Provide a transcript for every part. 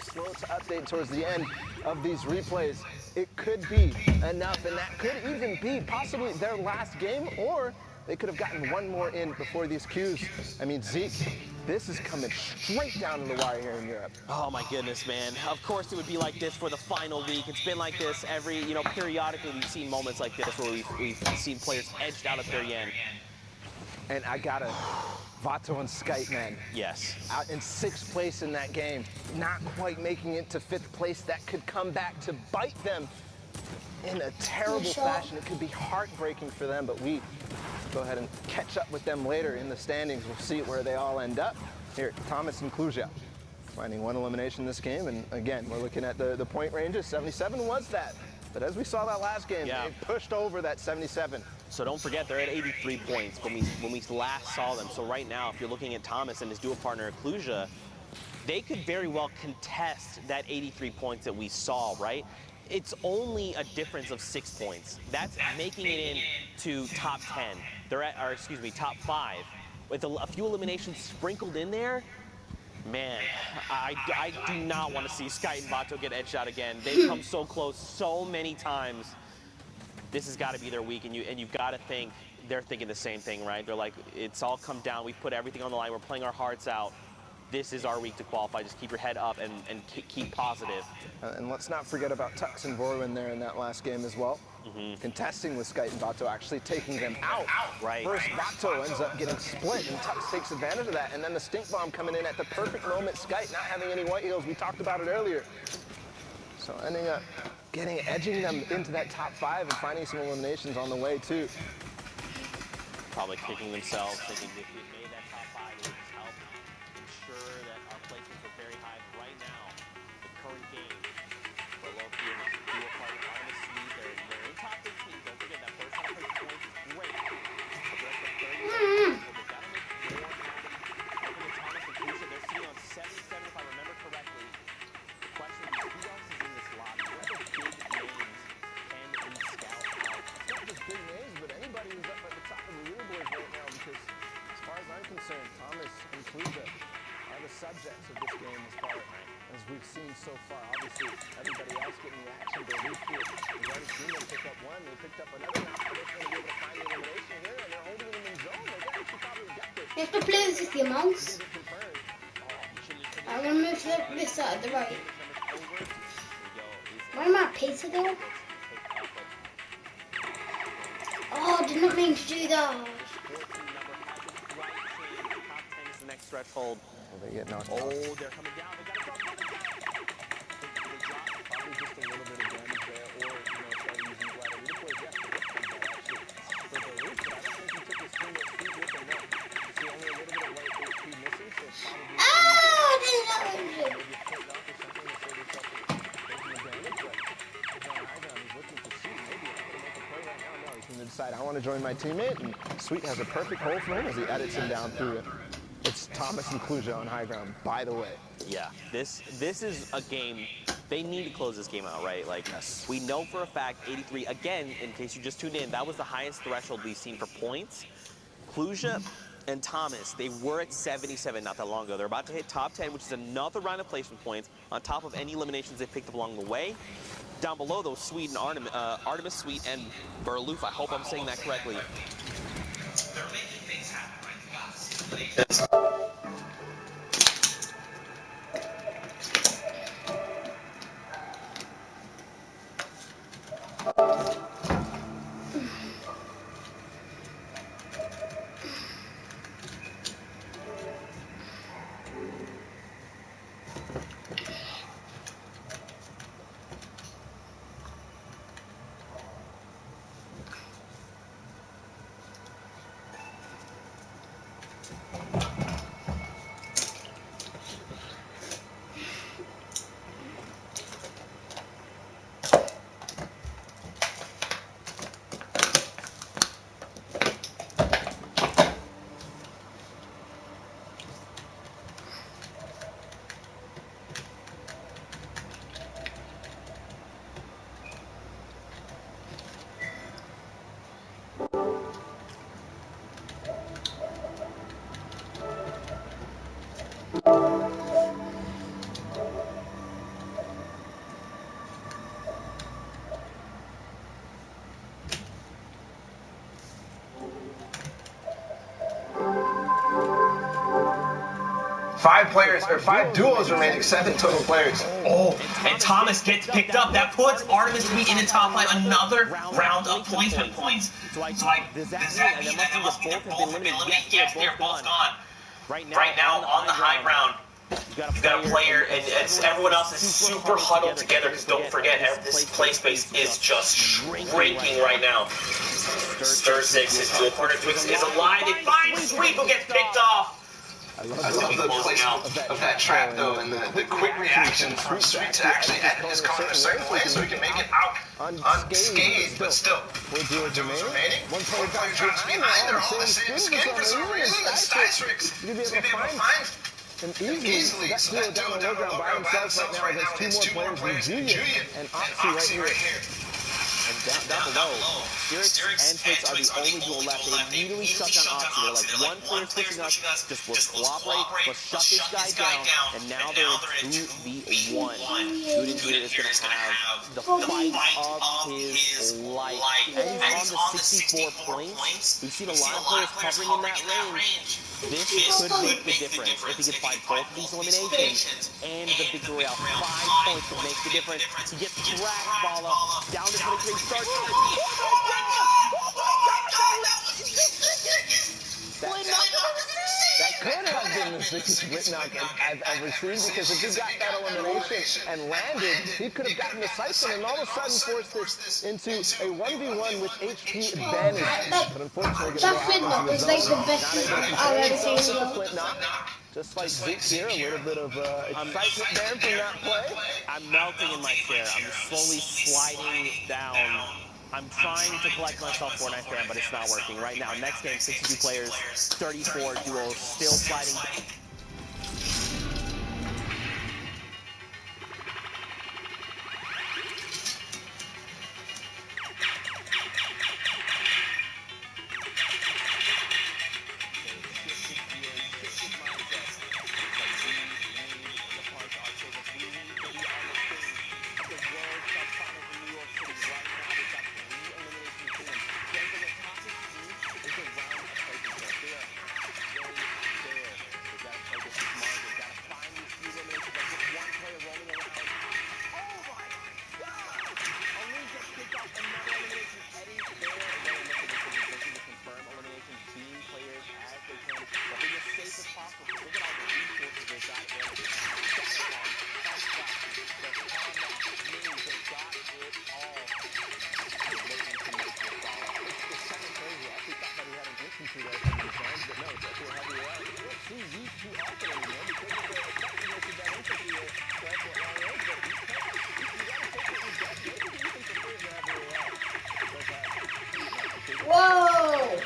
Slow to update towards the end of these replays. It could be enough, and that could even be possibly their last game, or they could have gotten one more in before these cues. I mean, Zeke, this is coming straight down to the wire here in Europe. Oh my goodness, man. Of course it would be like this for the final week. It's been like this every, periodically we've seen moments like this where we've seen players edged out at the very end. And I gotta, Vato and Skype, man. Yes. Out in 6th place in that game, not quite making it to 5th place. That could come back to bite them in a terrible fashion. It could be heartbreaking for them, but we go ahead and catch up with them later in the standings. We'll see where they all end up. Here, Thomas and Kluja finding one elimination this game, and again, we're looking at the point ranges. 77 was that, but as we saw that last game, it pushed over that 77. So don't forget, they're at 83 points when we last saw them. So right now, if you're looking at Thomas and his duo partner, Kluja, they could very well contest that 83 points that we saw, right? It's only a difference of 6 points. That's making it into top 10. They're at, or excuse me, top 5. With a few eliminations sprinkled in there, man, I do not want to see Sky and Vato get edged out again. They've come so close so many times. This has got to be their week, and you've got to think they're thinking the same thing, right? They're like, it's all come down. We've put everything on the line. We're playing our hearts out. This is our week to qualify. Just keep your head up and keep positive. And let's not forget about Tux and Vorwin there in that last game as well. Contesting with Skype and Vato, actually taking them out. Right. First, Vato ends up getting split, and Tux takes advantage of that. And then the stink bomb coming in at the perfect moment. Skype not having any white heels. We talked about it earlier. So ending up edging them into that top 5 and finding some eliminations on the way, too. Probably kicking themselves, thinking if we made that top 5, it would just help ensure that our placements are very high. But right now, the current game, for Loki and his dual partner on the sweep, they're in top 15. Don't forget that first 100 points is great. But the rest of 30, they've got to make more happen. Look at Thomas and Kusa, they're sitting on 77, if I remember correctly. The question is, who else is in this lobby? What other big names can we scout out? It's not just big names, but anybody who's up at the top of the leaderboard right now, because as far as I'm concerned, Thomas and Kluja are the subjects of this game as far as we've seen so far. Obviously, everybody else getting the action, but Luke here has already seen them pick up one. They picked up another. Now they're going to be able to find the elimination here, and they're holding them in zone. They can actually probably get this. You have to play this with your mouse. I'm going to move this side, the right. Why am I a pizza though? Oh, I did not mean to do that. The next threshold. They get knocked Oh, off. they're coming down. They got to drop. Probably just a little bit of damage there, or, started using glider. Really plays, yes, the whip comes out, actually. For the loop, but I don't think he took his teammate's feet with him, no. You see only a little bit of white HP missing, so probably... Oh, I didn't know. Maybe a foot off or something to save yourself from taking advantage, but he's on high ground. He's looking to see, maybe I'm going to make a play right now. No, he's going to decide, I want to join my teammate, and Sweet has a perfect hole for him as he edits him down through it. It's Thomas and Kluja on high ground, by the way. Yeah, this is a game. They need to close this game out, right? Like, yes. We know for a fact, 83, again, in case you just tuned in, that was the highest threshold we've seen for points. Kluja and Thomas, they were at 77 not that long ago. They're about to hit top 10, which is another round of placement points on top of any eliminations they've picked up along the way. Down below, though, Sweet and Artemis, Sweet, and Burloof, I hope I'm saying that correctly. They're making things happen, right? You got to see eliminations. Five duos remaining, 7 total players. Oh, and Thomas gets picked up. That puts Artemis to be in the top 5. Another round of placement points. So, does that mean that must mean that both have been eliminated? Yes, they're both gone. Right now, on the high ground, You've got a player, and everyone else is super huddled together, because don't forget, this play space is just shrinking right now. Stir 6, his dual partner Twix is alive. They find Sweet, who gets picked off. I love the placement of that trap, though, and the quick reaction from Sweet to actually edit his cone in a certain way so he can make it out unscathed, but still. 4 duos remaining. One player drops behind. They're all the same skin for some reason. And Stysrix is going to be able to find him easily. So that duo down the low ground by himself right now against 2 more players, Julian and Oxy right here. And down below, Styrix and Twix are the only duo left. They immediately shut down Oxy. They're like, one player switching us, just will cooperate, let's shut this guy down, and now they're at 2v1. Student here is going to have the fight of his life. And he's on the 64 points. We've seen a lot of players covering in that range. This could make the difference if he can find both of these eliminations and the victory royale. 5 points could make the difference. He gets dragged, Bala, down to 23 starts. That could have been the sickest split knock I've ever seen, because if he got that elimination and landed, he could have gotten the siphon and all of a sudden forced this into a 1v1 with HP advantage. But unfortunately, that flint knock is like the best I've ever seen. Just like Zeke here, a little bit of excitement there from that play. I'm melting in my chair. I'm slowly sliding down. I'm trying to collect myself Fortnite fan, but it's not working right now. Next game, 62 players, 34 duos, still sliding. Whoa!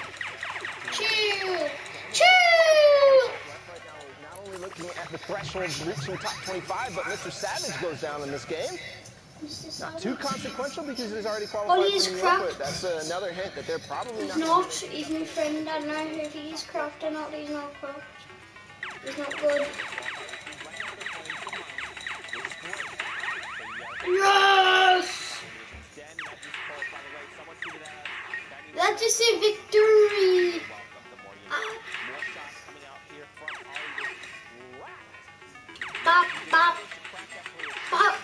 Chill! Chill! Not only looking at the threshold reaching top 25, but Mr. Savage goes down in this game. Not too consequential because he's already qualified Ollie is for New York, cracked. but that's another hint that they're probably He's not. not. He's my friend. I don't know if he's cracked or not. He's not cracked. He's not good. Yes! That just a victory. Bop, bop, bop,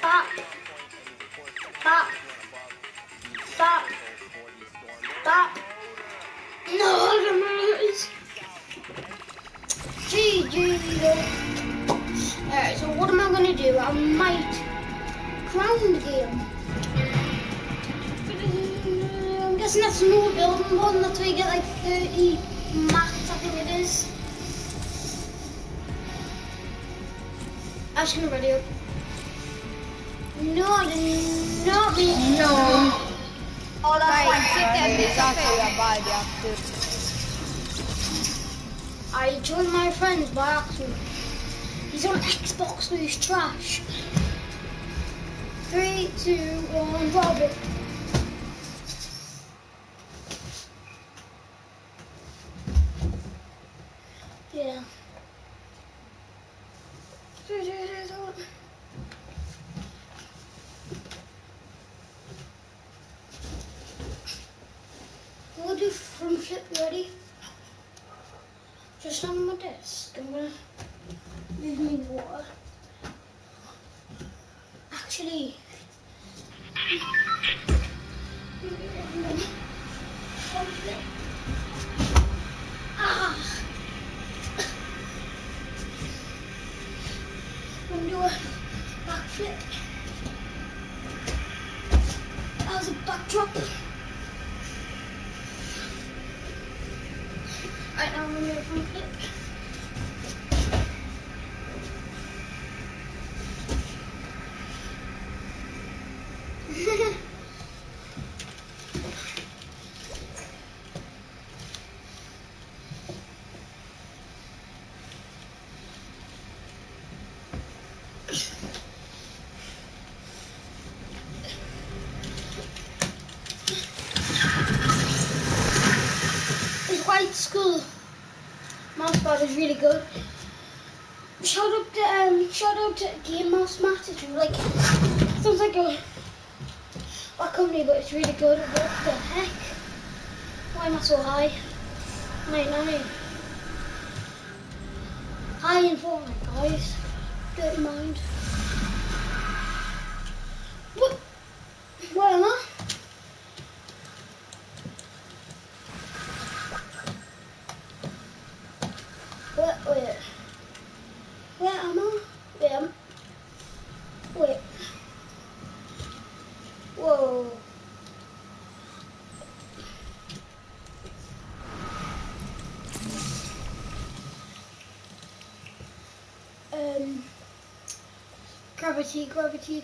bop, bop, bop, bop. No, the mirrors. GG. Alright, so what am I gonna do? I might crown the game. I'm guessing that's no building one. That's where you get like 30 max, I think it is. I'm just gonna ready up. No, not me. No. Oh, that's why I joined my friends by accident. He's on Xbox, so he's trash. 3, 2, 1, drop it. Yeah. We'll do front flip, ready? Just on my desk. I'm gonna move me the water. Actually, front flip. Ah! I'm gonna do a back flip. That was a backdrop. Right now I'm gonna do a front flip. This white school mousepad is really good. Shout out to Game Mouse Matt. It's like sounds like a company, but it's really good. What the heck? Why am I so high? 99. High in Fortnite, guys. Don't mind. What? Where am I? Wait. Where am I? Wait. Whoa. Gravity. Gravity.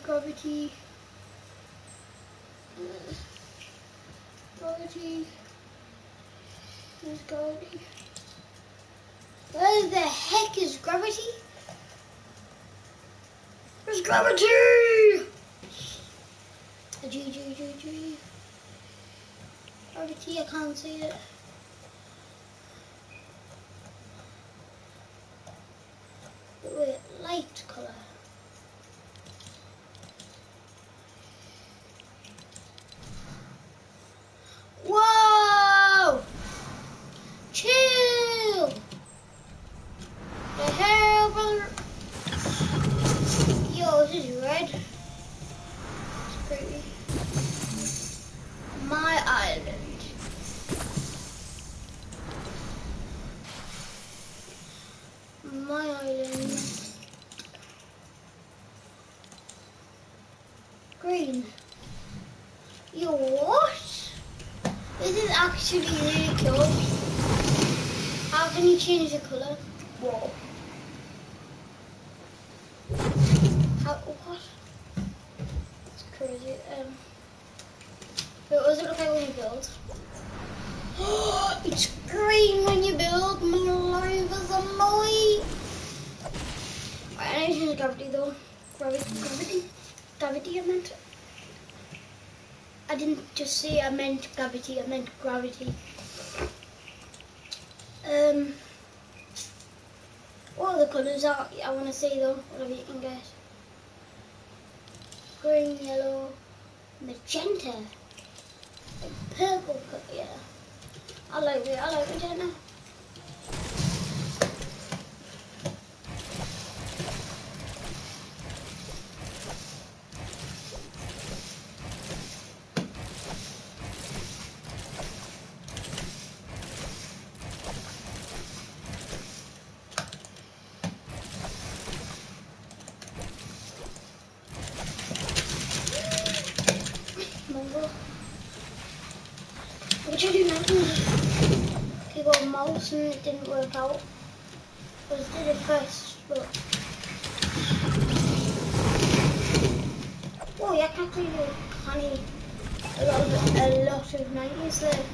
There's gravity. Where the heck is gravity? There's gravity! G. Gravity, I can't see it. Wait, light colour. Whoa! Chill! The hell, brother? Yo, this is red. It's pretty. My island. My island. Green. Yo, what? This is actually really cool. How can you change the colour? Whoa. What? It's crazy. Wait, what does it look like when you build? It's green when you build, my life is a lie. I need gravity though. Gravity, I meant. I didn't just say I meant gravity, I meant gravity. What are the colours I want to say though? Whatever you can guess. Green, yellow, magenta, like purple, yeah. I like magenta. What you do now? Okay, got a mouse and it didn't work out. I did it first, but oh yeah, I can actually do a lot of 90s there.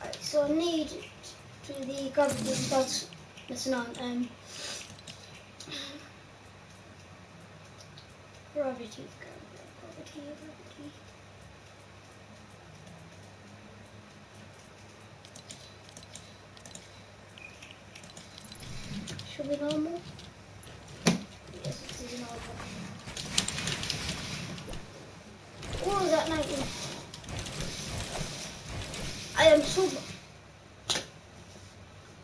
Alright, so I need to the gravity that's missing on. Gravity. Should be normal? Yes, it is normal. What was that 90? I am so bad.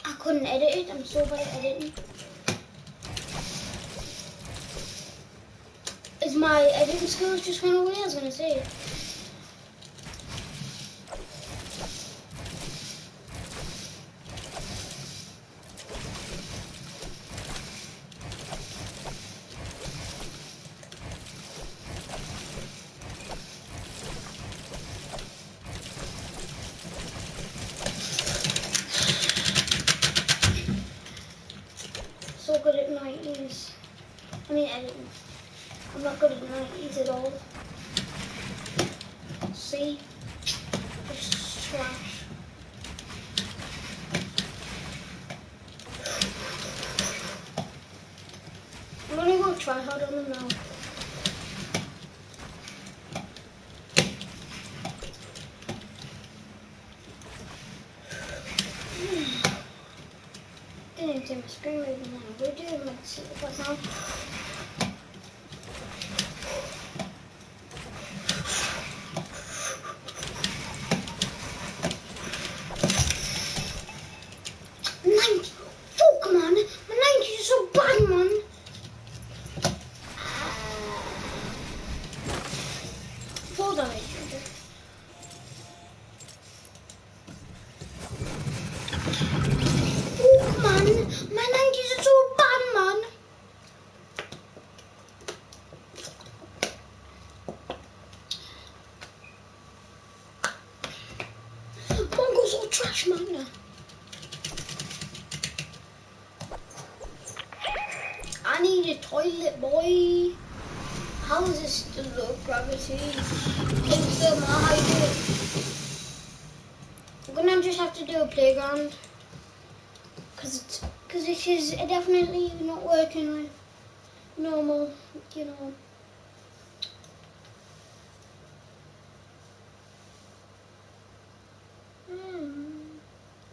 I couldn't edit it. I'm so bad at editing. Is my editing skills just went away? I was gonna say. So good at 90s. I mean editing. I'm not good at 90s at all. See? It's trash. I'm only going to try hard on them now. Didn't do my screen moving now. We're doing like that now. Oh, come on. My 90s are so bad, man. Fall damage. Oh, come on. My 90s are so bad, man. Mongo's all trash, man. I need a toilet, boy. How is this still low gravity? It's so high. I'm gonna just have to do a playground. Cause it is definitely not working with normal, you know.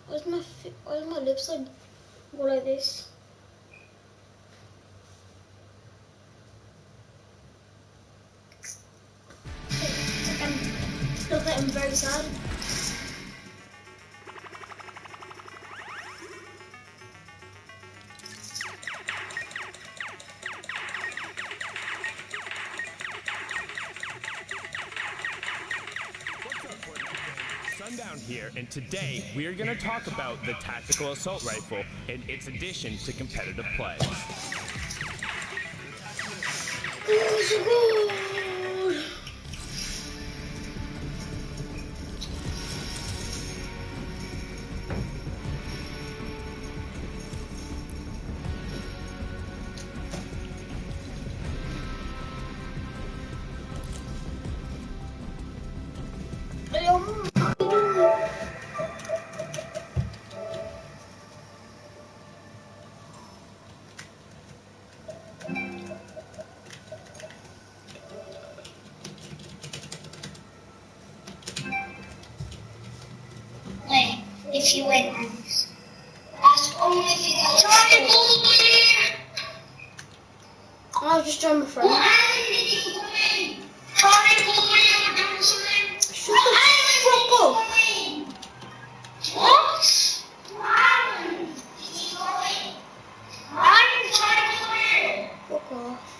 Where's my lips like go like this? Look like I'm very sad. Sundown here, and today we are going to talk about the tactical assault rifle and its addition to competitive play. Oh, so good. if you win. That's only if you get I'll just join my friend. Shut the fuck up. What? Fuck off.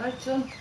Right, son.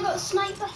I got a sniper.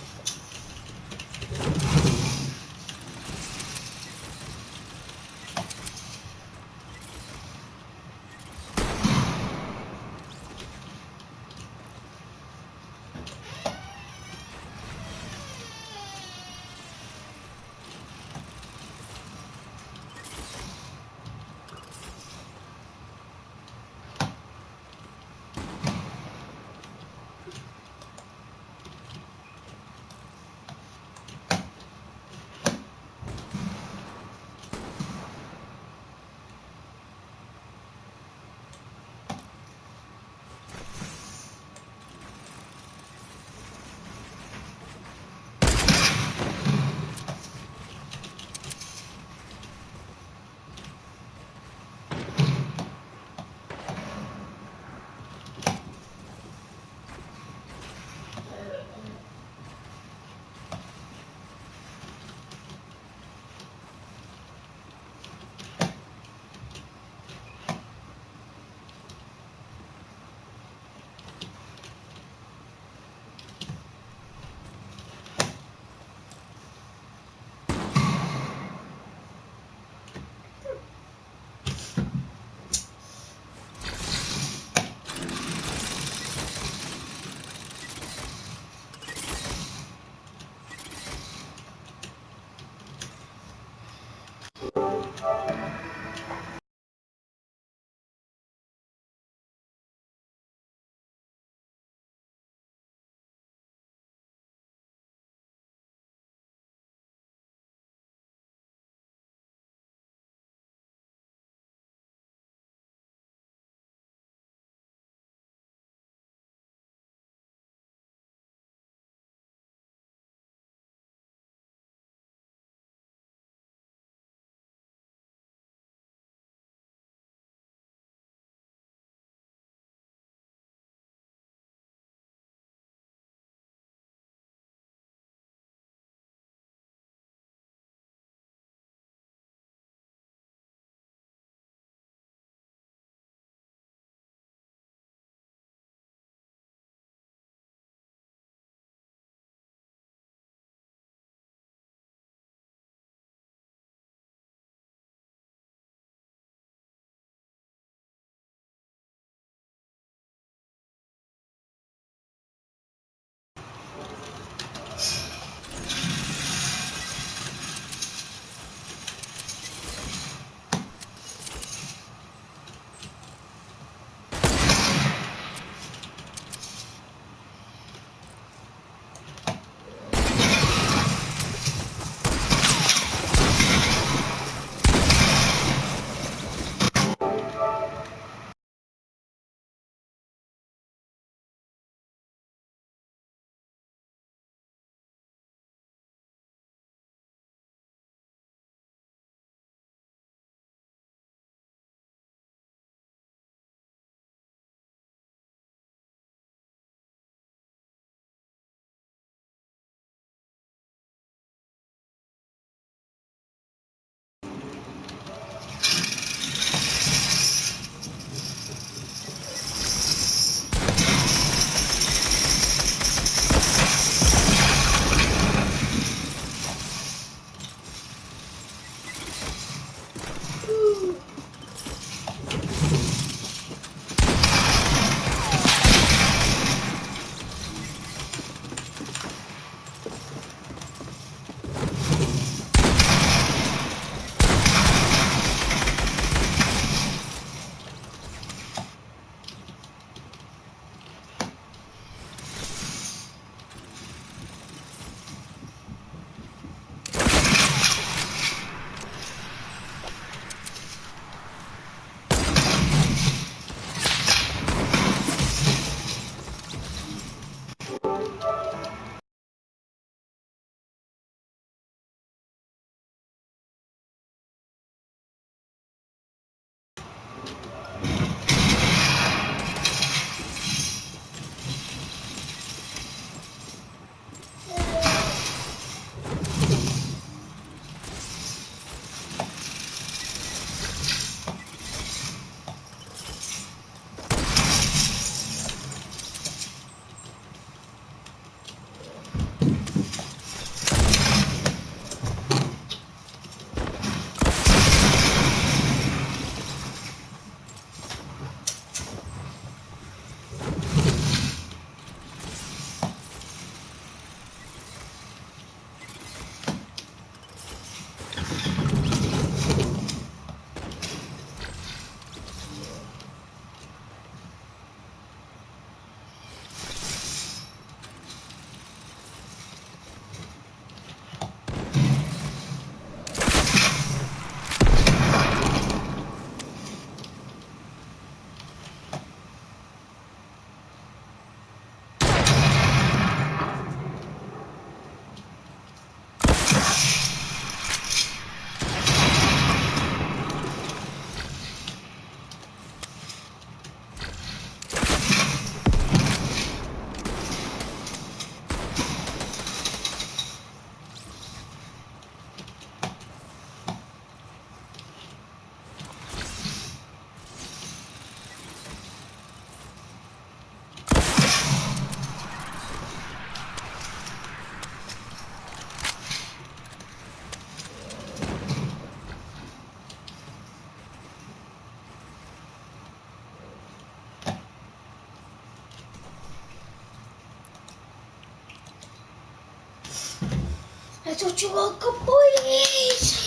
Let's watch your World Cup, boys!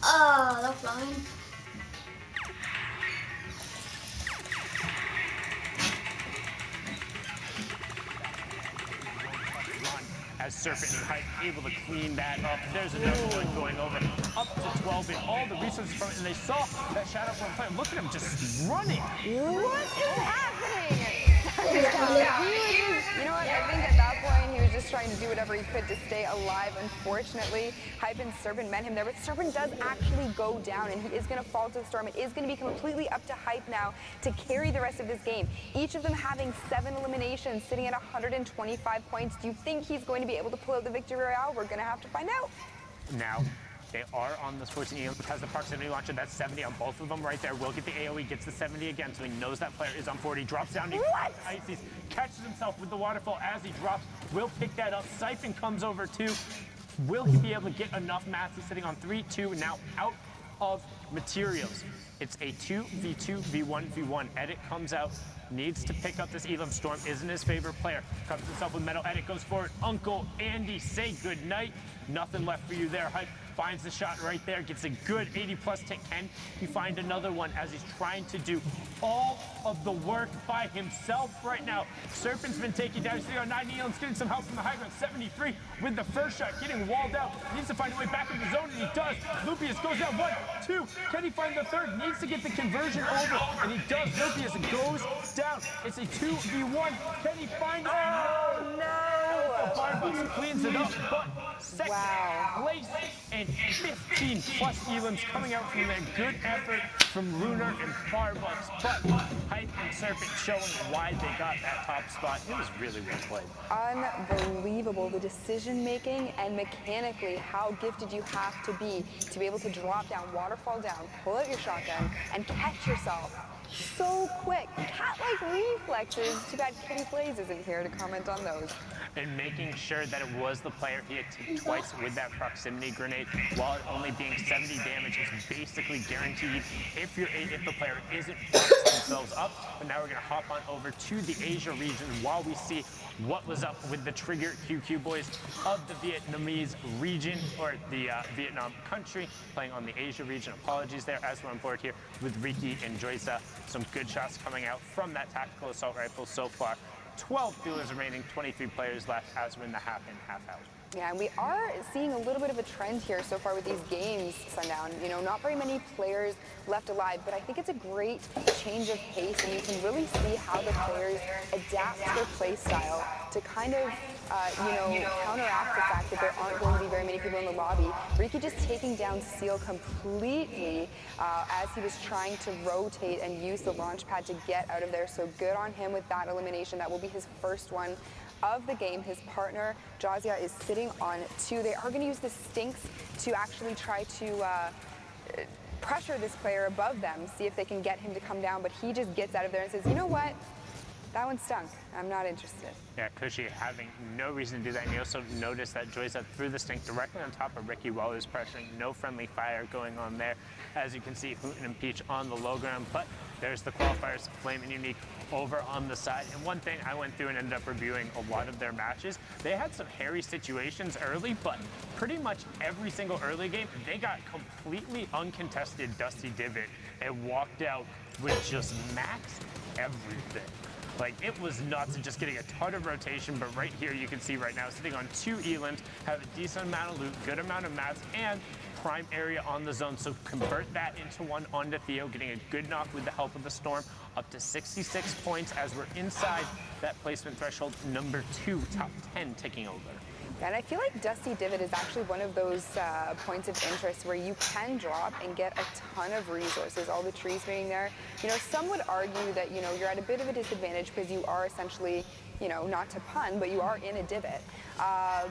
Ah, that's fine. As Serpent and Hype able to clean that up. There's another one going over up to 12 and all the resources from it. And they saw that Shadow from play. Look at him just running. What is happening? You know what? I think at that point he was just trying to do whatever he could to stay alive. Unfortunately, Hype and Serpent met him there, but Serpent does actually go down and he is going to fall to the storm. It is going to be completely up to Hype now to carry the rest of this game. Each of them having 7 eliminations, sitting at 125 points. Do you think he's going to be able to pull out the victory royale? We're going to have to find out. Now, they are on this 14 EM, has the proximity launcher. That's 70 on both of them right there. Will get the AoE, gets the 70 again, so he knows that player is on 40. Drops down, he ices, catches himself with the waterfall as he drops. Will pick that up. Siphon comes over too. Will he be able to get enough mats? He's sitting on 3-2, now out of materials. It's a 2v2, v1, v1. Edit comes out, needs to pick up this Elam. Storm isn't his favorite player. Covers himself with metal. Edit goes forward. Uncle Andy, say goodnight. Nothing left for you there. Hype finds the shot right there, gets a good 80+ tick. Can he find another one as he's trying to do all of the work by himself right now? Serpent's been taken down. He's on 9 Elam's getting some help from the high ground. 73 with the first shot, getting walled out. Needs to find a way back in the zone, and he does. Lupius goes down 1, 2. Can he find the third? Needs to get the conversion over, and he does. Lupius goes down. It's a 2v1. Can he find it? Oh, no! The Firebox cleans it up, but second place and 15+ Elams coming out from their good effort from Lunar and Firebox. But Hype and Serpent showing why they got that top spot. It was really well played. Unbelievable, the decision making and mechanically how gifted you have to be able to drop down, waterfall down, pull out your shotgun, and catch yourself so quick. Cat-like reflexes. Too bad Kitty Blaze isn't here to comment on those. And making sure that it was the player he had hit twice with that proximity grenade, while it only being 70 damage, is basically guaranteed if the player isn't boxing themselves up. But now we're going to hop on over to the Asia region while we see what was up with the Trigger QQ boys of the Vietnamese region, or the Vietnam country, playing on the Asia region. Apologies there, as we're on board here with Riki and Joysa. Some good shots coming out from that tactical assault rifle so far. 12 duelers remaining, 23 players left as we're in the half in, half out. Yeah, and we are seeing a little bit of a trend here so far with these games, Sundown. You know, not very many players left alive, but I think it's a great change of pace, and you can really see how the players adapt their play style to kind of, counteract the fact that there aren't going to be very many people in the lobby. Riki just taking down Seal completely as he was trying to rotate and use the launch pad to get out of there. So good on him with that elimination. That will be his first one of the game. His partner, Jazia, is sitting on 2. They are going to use the Stinks to actually try to pressure this player above them, see if they can get him to come down, but he just gets out of there and says, you know what? That one stunk. I'm not interested. Yeah, Cushy having no reason to do that. And you also notice that Joyce threw the stink directly on top of Riki while he was pressuring. No friendly fire going on there. As you can see, Hooten and Peach on the low ground, but there's the qualifiers, Flame and Unique over on the side. And one thing I went through and ended up reviewing a lot of their matches, they had some hairy situations early, but pretty much every single early game, they got completely uncontested Dusty Divot and walked out with just max everything. Like, it was nuts and just getting a ton of rotation, but right here you can see right now, sitting on 2 Elims, have a decent amount of loot, good amount of mats, and prime area on the zone. So convert that into one onto Theo, getting a good knock with the help of the Storm, up to 66 points as we're inside that placement threshold. Number 2, top 10 ticking over. And I feel like Dusty Divot is actually one of those points of interest where you can drop and get a ton of resources, all the trees being there. You know, some would argue that, you know, you're at a bit of a disadvantage because you are essentially, you know, not to pun, but you are in a divot.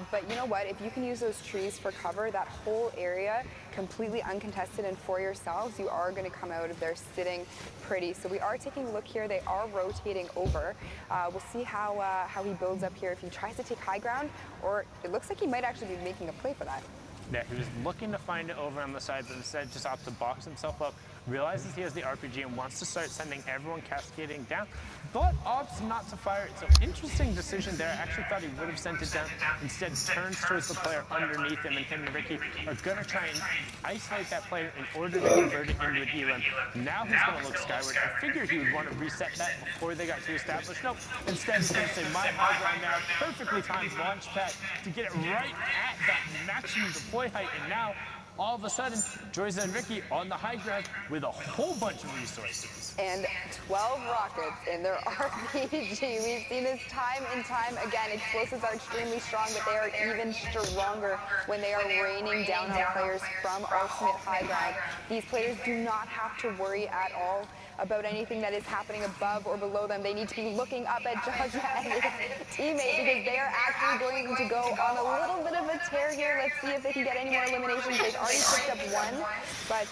But you know what, if you can use those trees for cover, that whole area completely uncontested and for yourselves, you are going to come out of there sitting pretty. So we are taking a look here. They are rotating over. We'll see how he builds up here, if he tries to take high ground, or it looks like he might actually be making a play for that. Yeah, he was looking to find it over on the side, but instead just opts to box himself up, realizes he has the RPG and wants to start sending everyone cascading down, but opts not to fire it. So interesting decision there. I actually thought he would have sent it down. Instead turns towards the player underneath him, and him and Ricky are going to try and isolate that player in order to convert it into an elim. Now he's going to look skyward. I figured he would want to reset that before they got too established. Nope. Instead he's going to say, my high ground now. Perfectly timed launch pad to get it right at that maximum deploy height, and now all of a sudden Joyza and Ricky on the high ground with a whole bunch of resources. And 12 rockets in their RPG. We've seen this time and time again. Explosives are extremely strong, but they are even stronger when they are raining down on players from ultimate high ground. These players do not have to worry at all about anything that is happening above or below them. They need to be looking up at Joshua and his teammate, because they are actually going to go on a little bit of a tear here. Let's see if they can get any more eliminations. They've already picked up one, but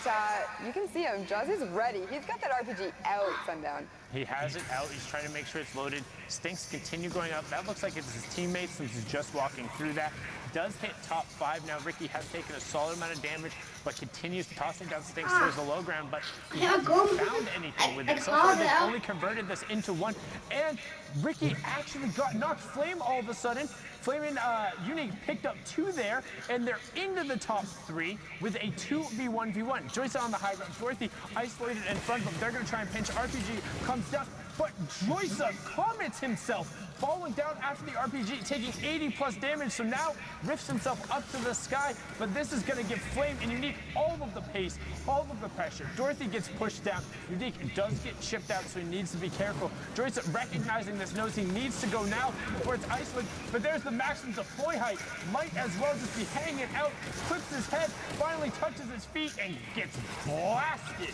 you can see him. Jossy's ready. He's got that RPG out, Sundown. He has it out. He's trying to make sure it's loaded. Stinks continue going up. That looks like it's his teammates since he's just walking through that. Does hit top 5. Now Ricky has taken a solid amount of damage, but continues tossing down Stinks towards the low ground, but he hasn't found anything with it. So far they've only converted this into one, and Ricky actually got knocked Flame all of a sudden. Flame and Unique picked up 2 there, and they're into the top 3 with a 2v1v1. Joyza on the high ground. Dorothy isolated in front of them. They're going to try and pinch. RPG comes down, but Joyza commits himself, falling down after the RPG, taking 80+ damage. So now rifts himself up to the sky, but this is going to give Flame and Unique all of the pace, all of the pressure. Dorothy gets pushed down. Unique does get chipped out, so he needs to be careful. Joyza, recognizing this, knows he needs to go now before it's isolated, but there's the maximum deploy height. Might as well just be hanging out, clips his head, finally touches his feet, and gets blasted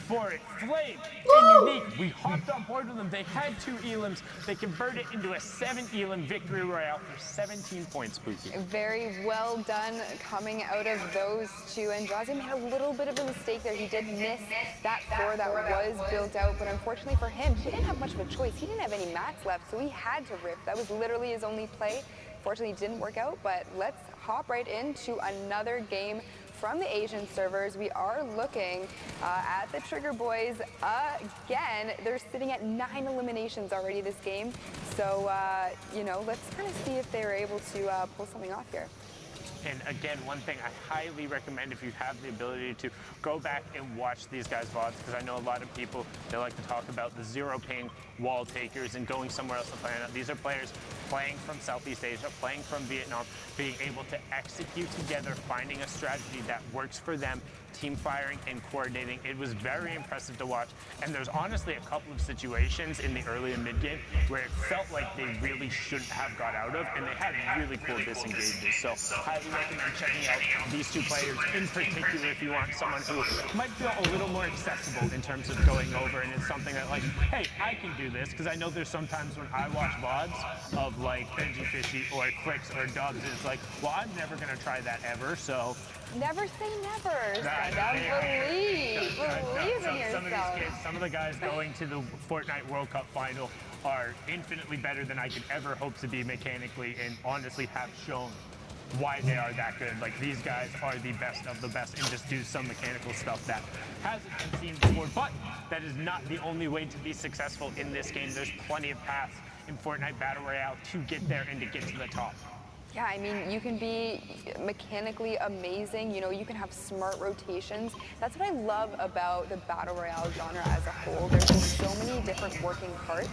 for it. Flame and Unique, we hopped on board with them. They had 2 elims. They converted it into a 7 elim victory royale for 17 points, Spooky. Very well done coming out of those 2. And Josy made a little bit of a mistake there. He did miss that floor that was built out, but unfortunately for him, he didn't have much of a choice. He didn't have any mats left, so he had to rip. That was literally his only play. Fortunately, it didn't work out, but let's hop right into another game from the Asian servers. We are looking at the Trigger Boys again. They're sitting at 9 eliminations already this game. So, you know, let's kind of see if they're able to pull something off here. And again, one thing I highly recommend, if you have the ability to, go back and watch these guys' VODs, because I know a lot of people, they like to talk about the zero ping wall takers and going somewhere else to play. These are players playing from Southeast Asia, playing from Vietnam, being able to execute together, finding a strategy that works for them, team firing and coordinating. It was very impressive to watch. And there's honestly a couple of situations in the early and mid game where it felt like they really shouldn't have got out of, and they had really cool disengages. So highly recommend checking out these 2 players in particular if you want someone who might feel a little more accessible in terms of going over, and it's something that, like, hey, I can do this, because I know there's sometimes when I watch VODs of like Benji Fishy or Clicks or Dubs, it's like, well, I'm never going to try that ever, so Never say never. Believe in yourself. Some of these kids, some of the guys going to the Fortnite World Cup final are infinitely better than I could ever hope to be mechanically, and honestly have shown why they are that good. Like, these guys are the best of the best and just do some mechanical stuff that hasn't been seen before. But that is not the only way to be successful in this game. There's plenty of paths in Fortnite Battle Royale to get there and to get to the top. Yeah, I mean, you can be mechanically amazing. You know, you can have smart rotations. That's what I love about the Battle Royale genre as a whole. There's just so many different working parts,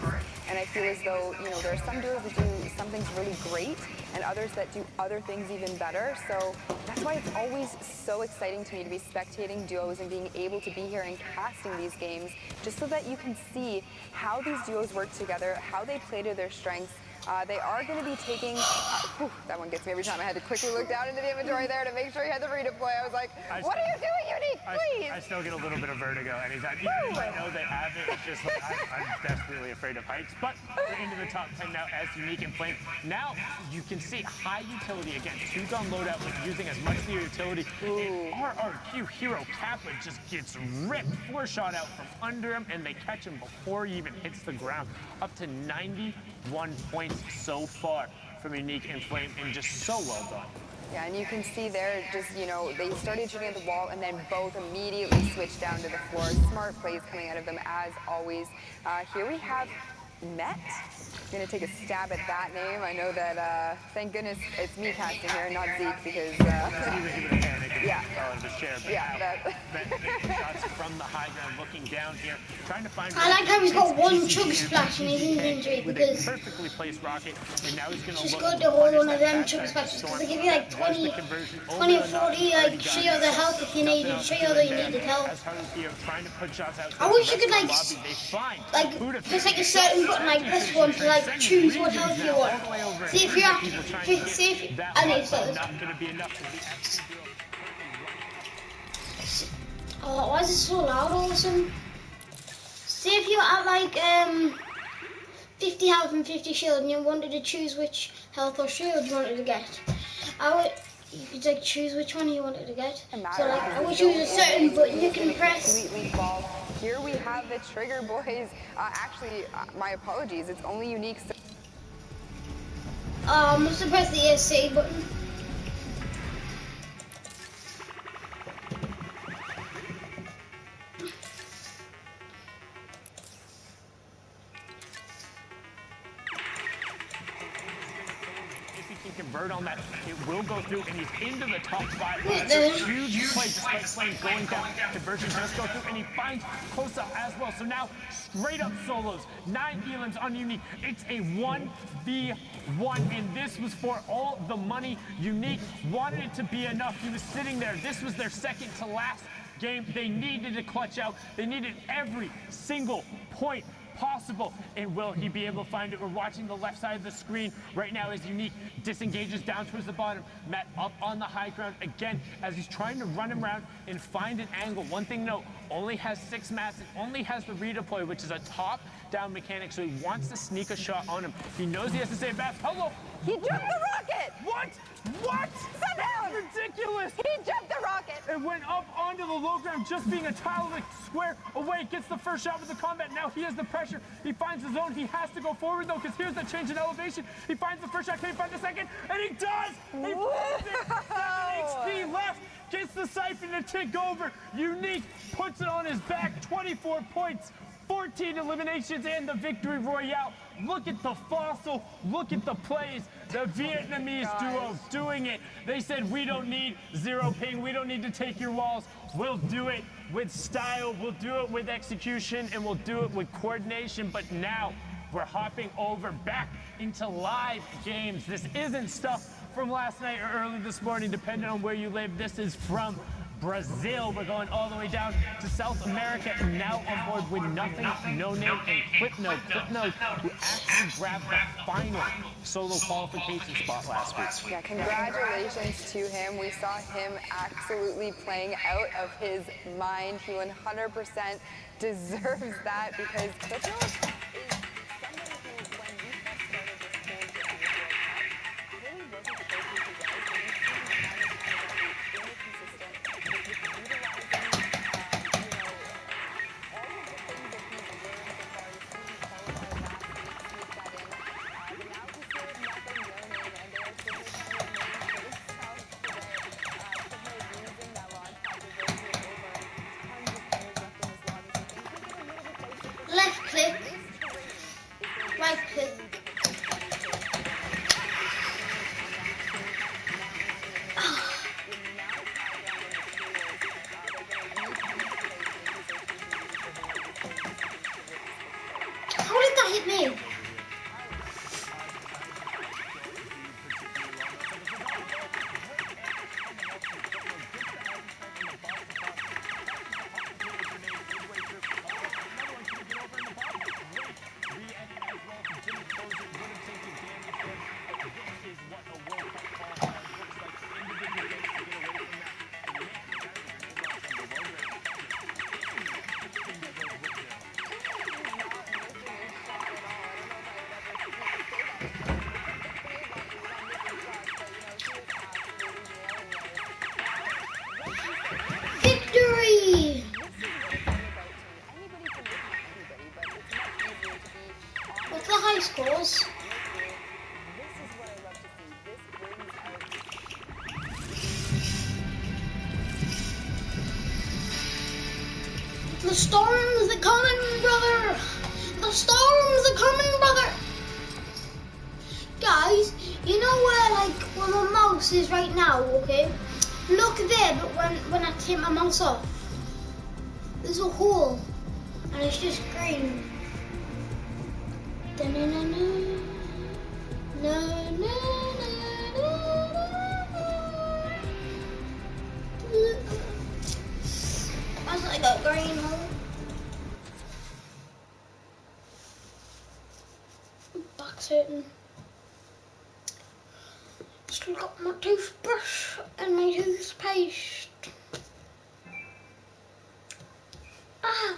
and I feel as though, you know, there are some duos that do some things really great, and others that do other things even better. So that's why it's always so exciting to me to be spectating duos and being able to be here and casting these games, just so that you can see how these duos work together, how they play to their strengths, They are going to be taking, that one gets me every time. I had to quickly look down into the inventory there to make sure he had the redeploy. I was like, what are you doing, Unique, please? I still get a little bit of vertigo, and I know they have it. It's just like I'm desperately afraid of heights. But we're into the top 10 now as Unique and Flame. Now you can see high utility again. 2-gun loadout with using as much of your utility. And RRQ hero Kappa just gets ripped. 4-shot out from under him, and they catch him before he even hits the ground. Up to 91 points so far from Unique and Flame, and just so well done. Yeah, and you can see there, just, you know, they started shooting at the wall and then both immediately switched down to the floor. Smart plays coming out of them as always. Here we have Met. I'm going to take a stab at that name. I know that, thank goodness it's me casting here and not Zeke because... He would have panicked and fell into the chair. But shots from the high ground, looking down here, trying to find... I like how he's got one chug splash in his inventory because... perfectly placed rocket, and now he's going to just got to hold one of them chug splashes because they give you like 20 or 40, like 3 other health if you needed, 3 other you needed health. I wish you could like there's like a certain button like this one to like choose what health you want. See if you're and it's like oh, why is it so loud all of a sudden? See if you're at like 50 health and 50 shield and you wanted to choose which health or shield you wanted to get. You could like choose which one you wanted to get. So like I would choose a certain button you can press. Here we have the trigger, boys. Actually, my apologies. It's only Unique. I must have pressed the ESC button. Convert on that, it will go through, and he's into the top 5. It's a huge play, despite Flame going down. Conversion does go through, and he finds Kosa as well. So now, straight up solos, 9 elims on Unique. It's a 1v1, and this was for all the money. Unique wanted it to be enough. He was sitting there. This was their second to last game. They needed to clutch out. They needed every single point possible, and will he be able to find it? We're watching the left side of the screen right now as Unique disengages down towards the bottom. Matt up on the high ground again as he's trying to run him around and find an angle. One thing note, only has 6 mats and only has the redeploy, which is a top down mechanic, so he wants to sneak a shot on him. He knows he has to save mats. Hello! He jumped the rocket! What? What? Somehow! Ridiculous! He jumped the rocket! It went up onto the low ground, just being a tile of a square away. Gets the first shot with the combat. Now he has the pressure. He finds the zone. He has to go forward, though, because here's the change in elevation. He finds the first shot. Can he find the second? And he does! He finds it! 7 HP left. Gets the siphon to tick over. Unique puts it on his back. 24 points. 14 eliminations and the victory royale. Look at the fossil. Look at the plays. The Vietnamese duo doing it. They said, we don't need 0 ping. We don't need to take your walls. We'll do it with style. We'll do it with execution, and we'll do it with coordination. But now we're hopping over back into live games. This isn't stuff from last night or early this morning, depending on where you live. This is from Brazil. We're going all the way down to South America, and now on board with Nothing, No Name, and Clipnote. Clipnote, who actually grabbed the final solo qualification spot last week. Yeah, congratulations to him. We saw him absolutely playing out of his mind. He 100% deserves that because Clipnote is somebody who, when we first started this whole game, really wasn't the person he was. Left click Victory! What's the high scores? The storms are coming, brother! The storms are coming, brother! Guys, you know where my mouse is right now, okay? Look there, but when I take my mouse off, there's a hole, and it's just green. Da-na-na-na. That's like a green hole. Back's hurting. Still got my toothbrush and my toothpaste. Ah!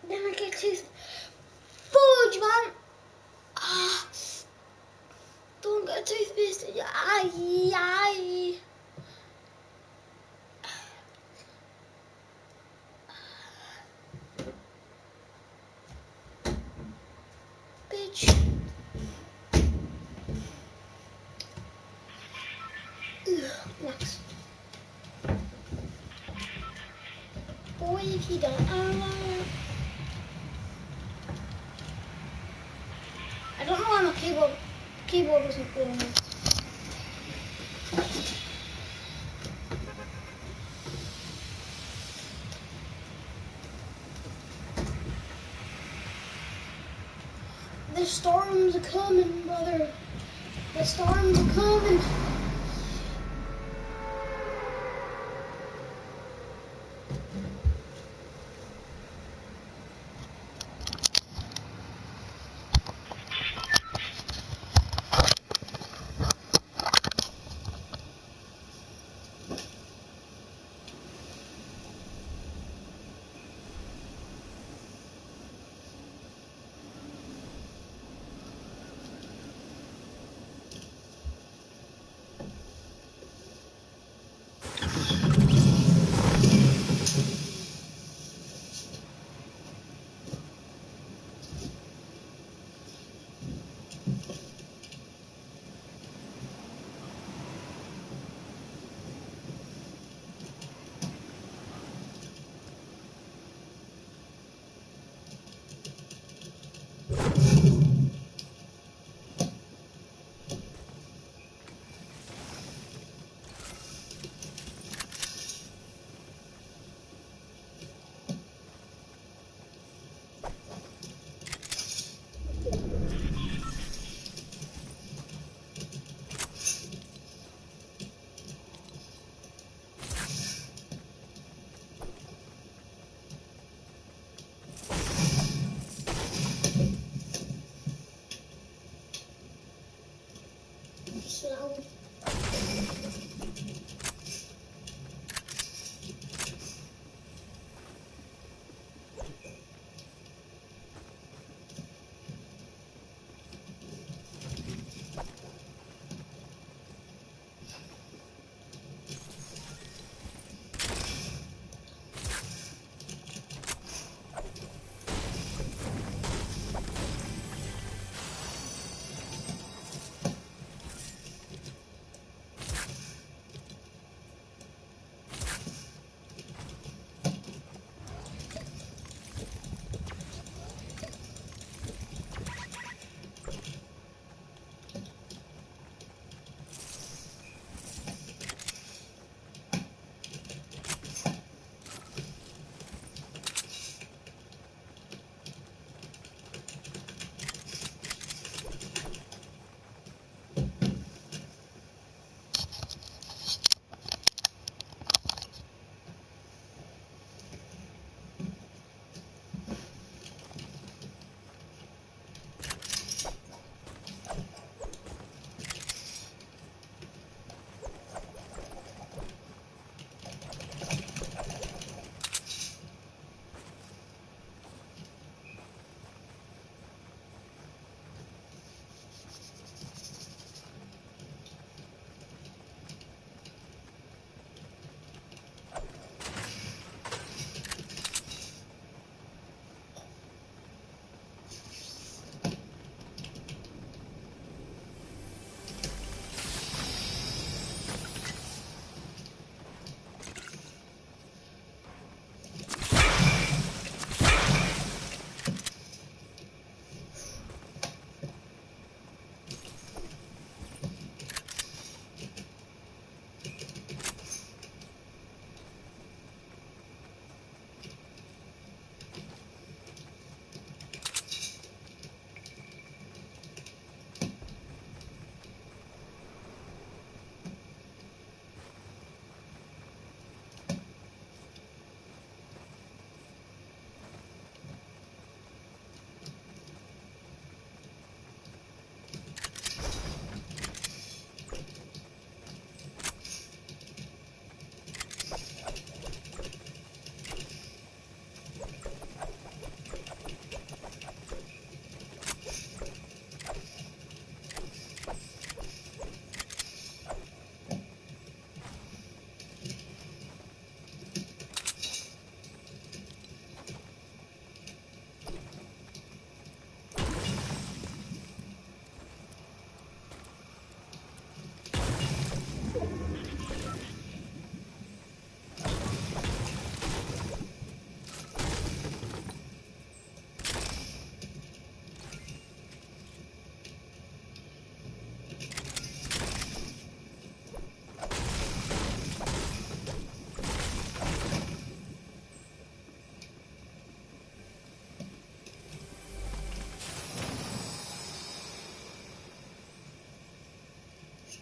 Then I get fudge, man! Ah! Don't get toothpaste. Aye. Bitch. Next. Boy, if you don't I don't know why my keyboard isn't going. The storms are coming, brother. The storms are coming.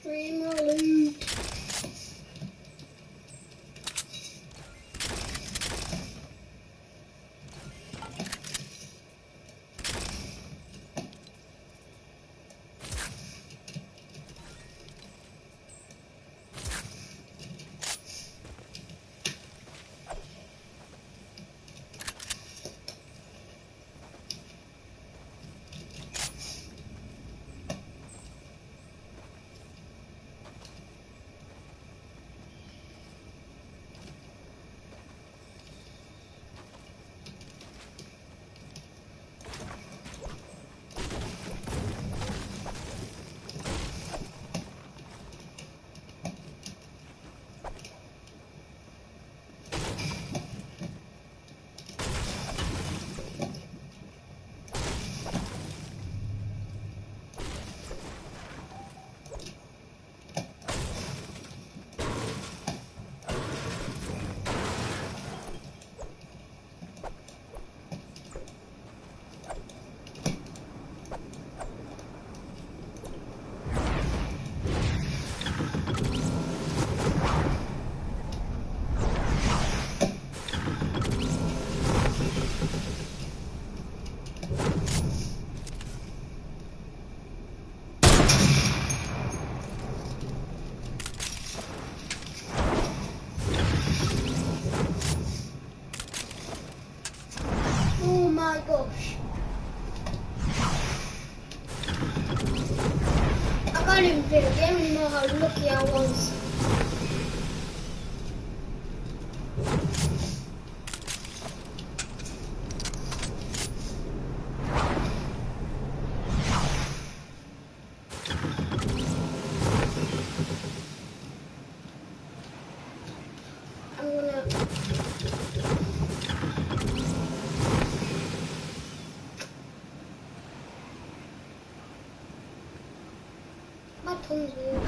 Reload. Oh my gosh. I can't even play the game anymore, how lucky I was. I'm gonna... My tongue's weird.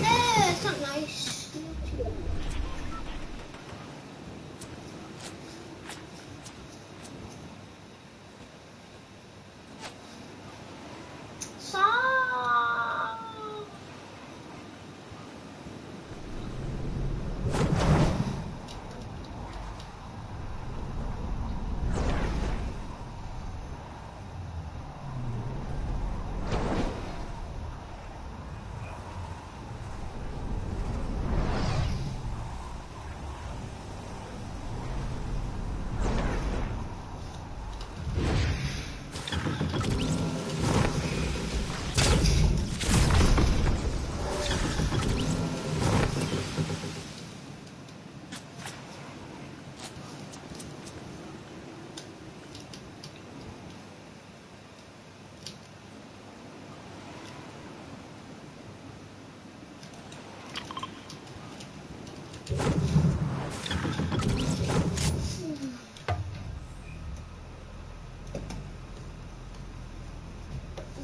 Yeah, it's not nice.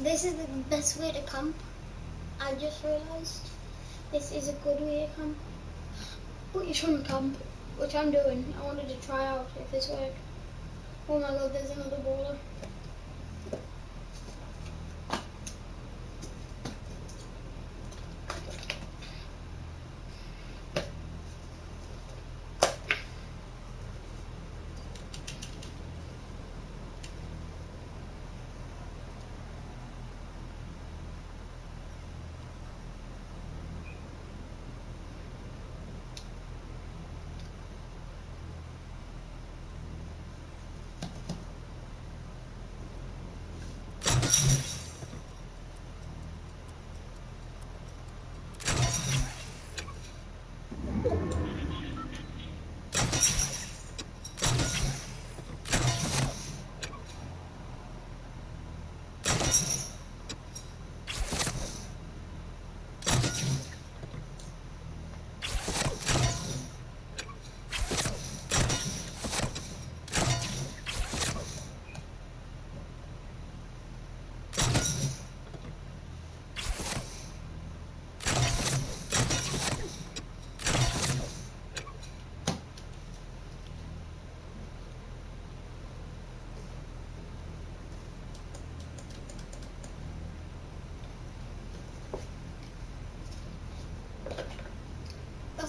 This is the best way to camp. I just realised this is a good way to camp. But you shouldn't camp, which I'm doing. I wanted to try out if this worked. Oh my god, there's another bowler.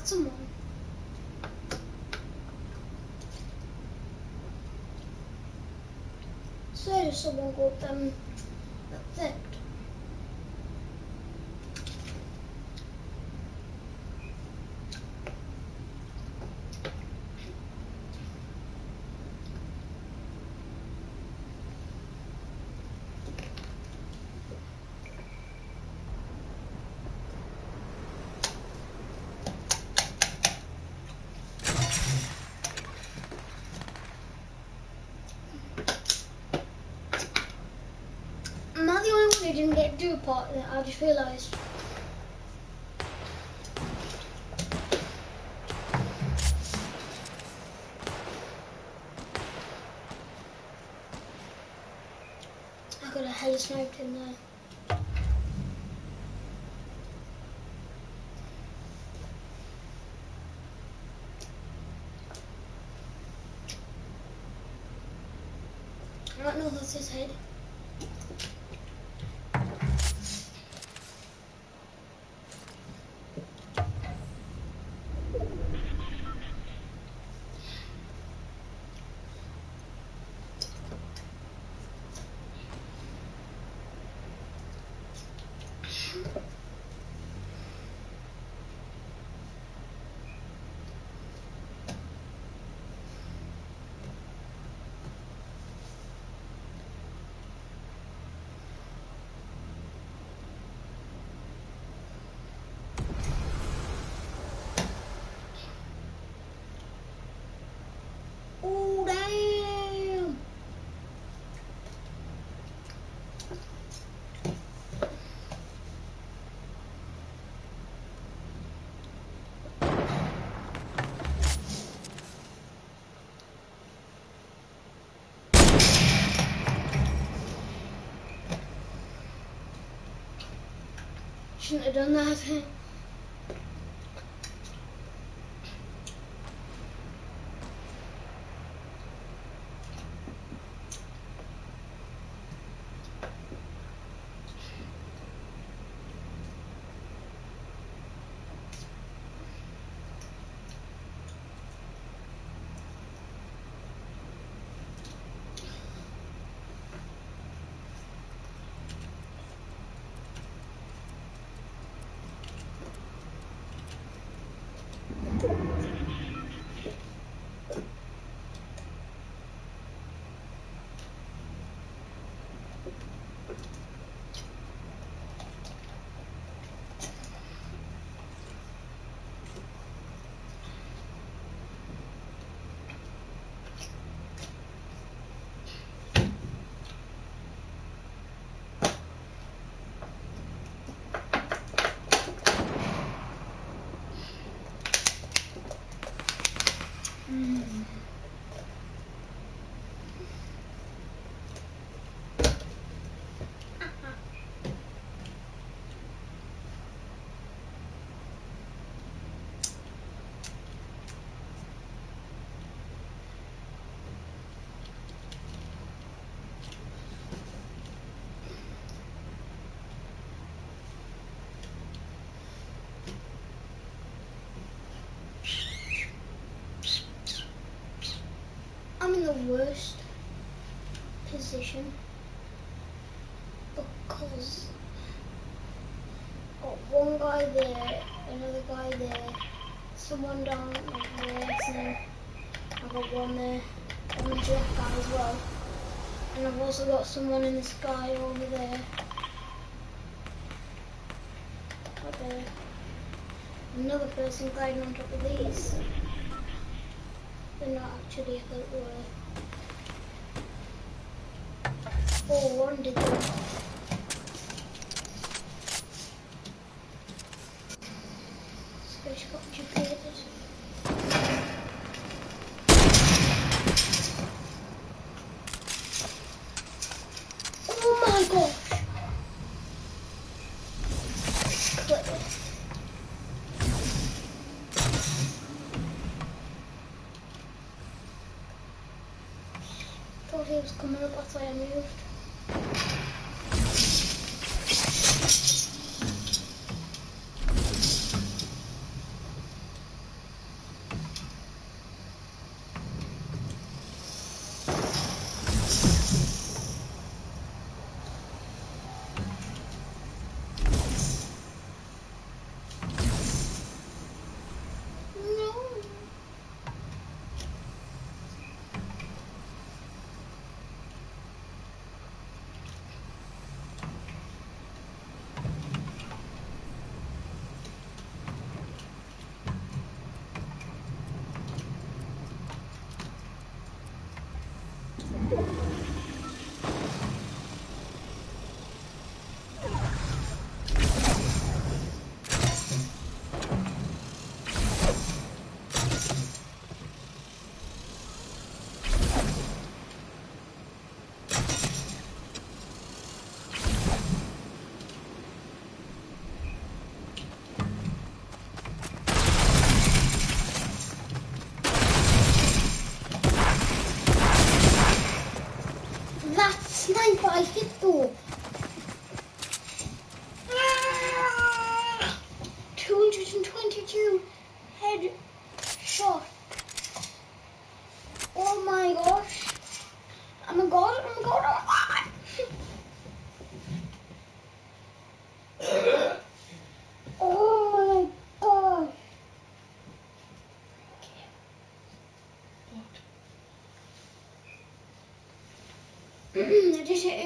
got someone. So there's someone go up them. That's it. I'm not the only one who didn't get to do a part of it, I just realised. I got a hella sniped in there. I don't know if that's his head. Oh, damn! Shouldn't have done that. I'm in the worst position because got one guy there, another guy there, someone down like there, so I've got one there, and a jet guy as well, and I've also got someone in the sky over there, right there, another person gliding on top of these. They're not actually, I thought they were. Oh, one did that. Space got duplicated. Oh my gosh! Clip it. Thought he was coming up, that's why I moved.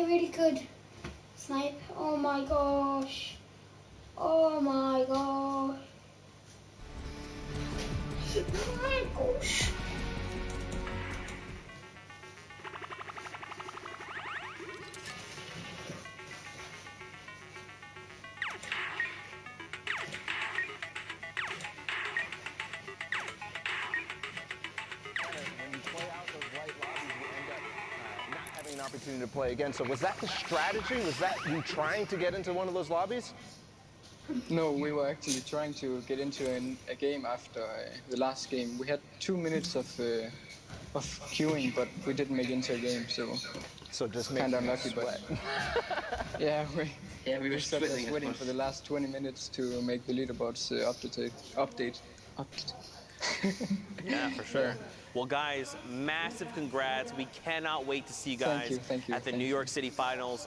really good snipe. Oh my gosh. Oh my gosh. Oh my gosh. When you play out those white lobbies, you end up not having an opportunity to play again. So was that the strategy? Was that you trying to get into one of those lobbies? No, we were actually trying to get into a game after the last game. We had 2 minutes of queuing, but we didn't make into a game, So just kind of making you unlucky. sweat. But yeah, we were sat there sweating, sweating for the last 20 minutes to make the leaderboards update. Yeah, for sure. Well, guys, massive congrats. We cannot wait to see you guys Thank you, at the New York City Finals.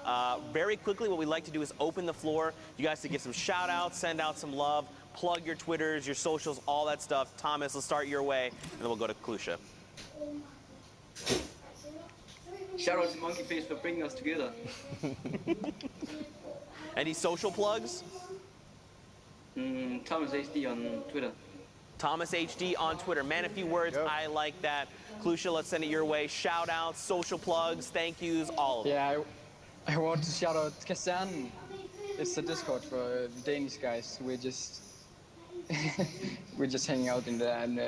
Very quickly, what we like to do is open the floor. You guys to get some shout outs, send out some love, plug your Twitters, your socials, all that stuff. Thomas, let's start your way, and then we'll go to Klusha. Shout out to Monkey Face for bringing us together. Any social plugs? Thomas HD on Twitter. Thomas HD on Twitter. Man, a few words. Yep. I like that. Klusha, let's send it your way. Shout outs, social plugs, thank yous, all of them. Yeah, I want to shout out Kazan. It's the Discord for the Danish guys. We're just hanging out in there, and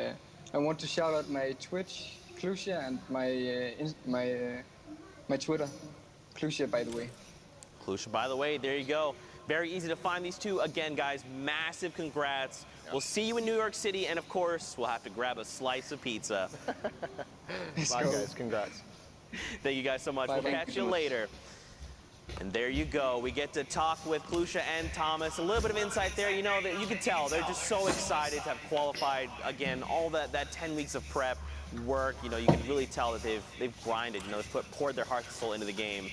I want to shout out my Twitch, Klusha, and my Twitter, Klusha, by the way. Klusha, by the way, there you go. Very easy to find these two. Again, guys, massive congrats. We'll see you in New York City, and of course, we'll have to grab a slice of pizza. Bye, guys. Congrats. Thank you guys so much. Bye, We'll thank catch you you so much. later. And there you go. We get to talk with Klusha and Thomas. A little bit of insight there. You know, that you can tell they're just so excited to have qualified. Again, all that 10 weeks of prep work. You know, you can really tell that they've grinded. You know, they've poured their heart and soul into the game,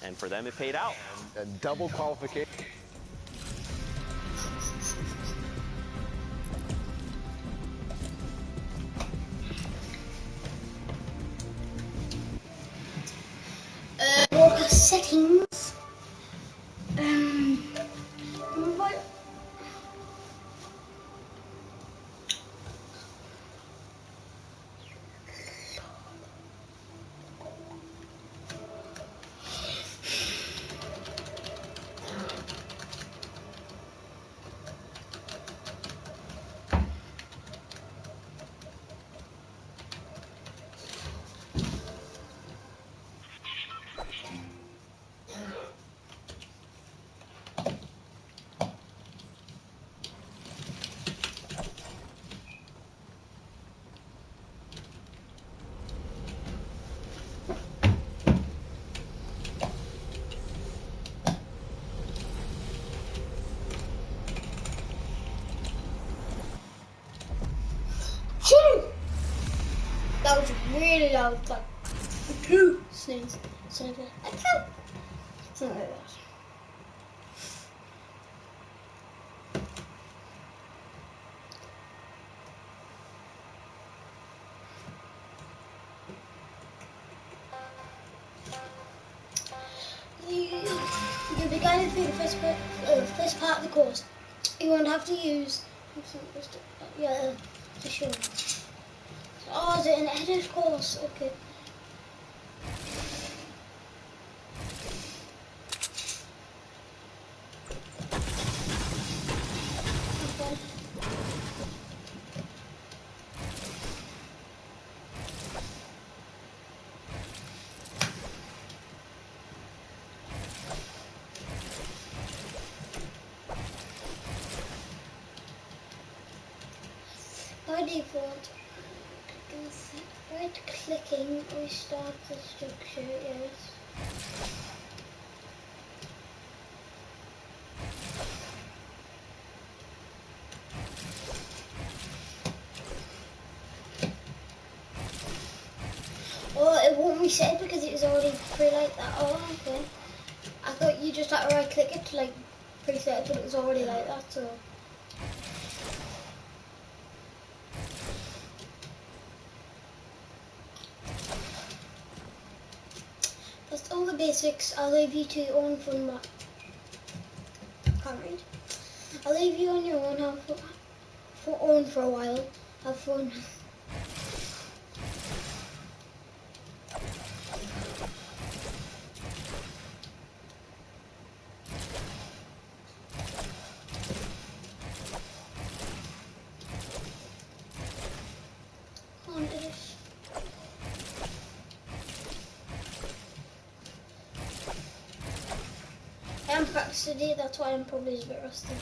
and for them, it paid out. A double qualification. Walker settings. What? That was really loud, like two sneeze. So something like that. You'll be guided through the first part of the course. You won't have to use to show. Oh, is it an edit course? Okay. By default, right clicking restart the structure, yes. Oh, it won't reset because it was already pre like that. Oh, okay. I thought you just had to right click it to like preset it, but it was already like that, so. That's all the basics. I'll leave you to own from my can't read. I'll leave you on your own. Have own for a while. Have fun. On to this. I haven't practiced today, that's why I'm probably a bit rusty.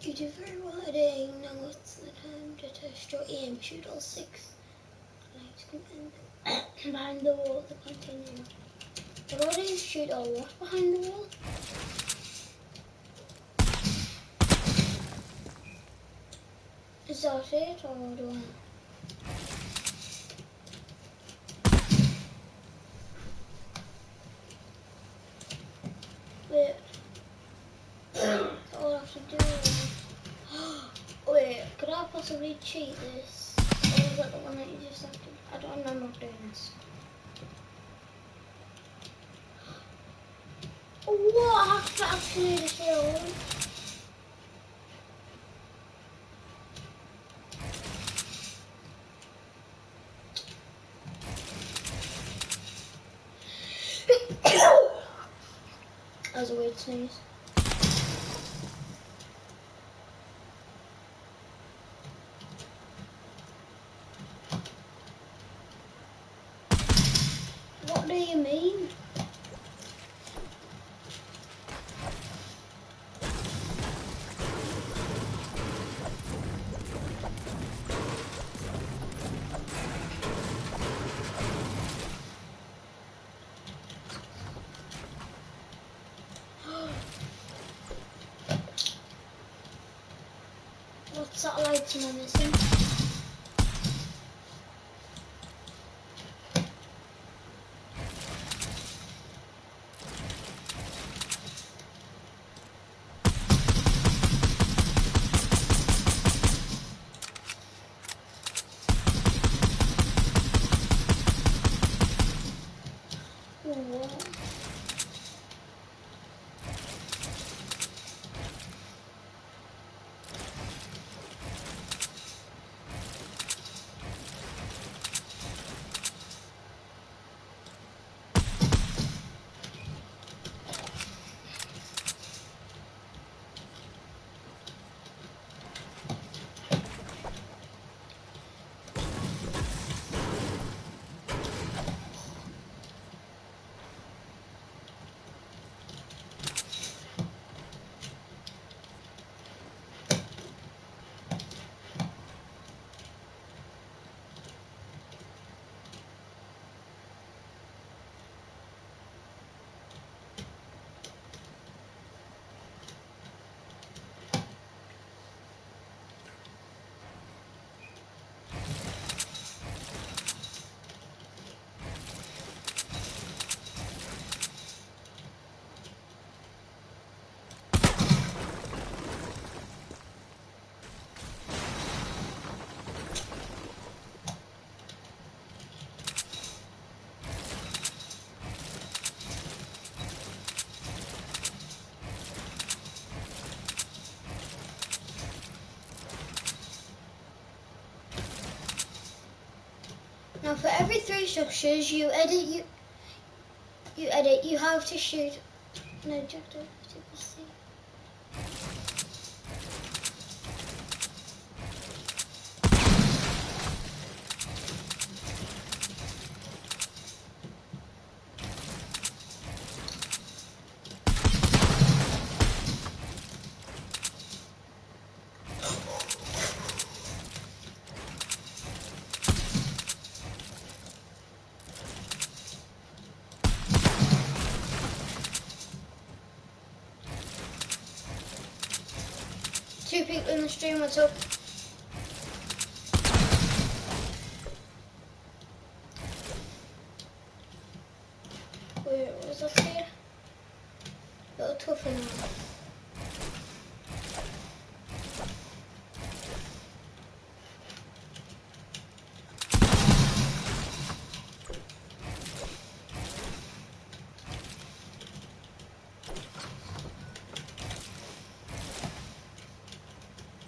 You do very well at aiming. Now what's the time to test your aim? Shoot all 6 lights behind the wall of the container. What is shoot all what behind the wall? Is that it or do I? Wait. All I have to do is... Wait, could I possibly cheat this? Or is that the one that you just have to... I don't know, I'm not doing this. What? I have to actually this hill. That was a weird sneeze. What do you mean? What satellites am I missing? What? Now for every 3 structures you edit, you have to shoot an objective to be seen. in the stream, what's up? Wait, what was that say? Little tough in there.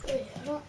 Wait, I don't...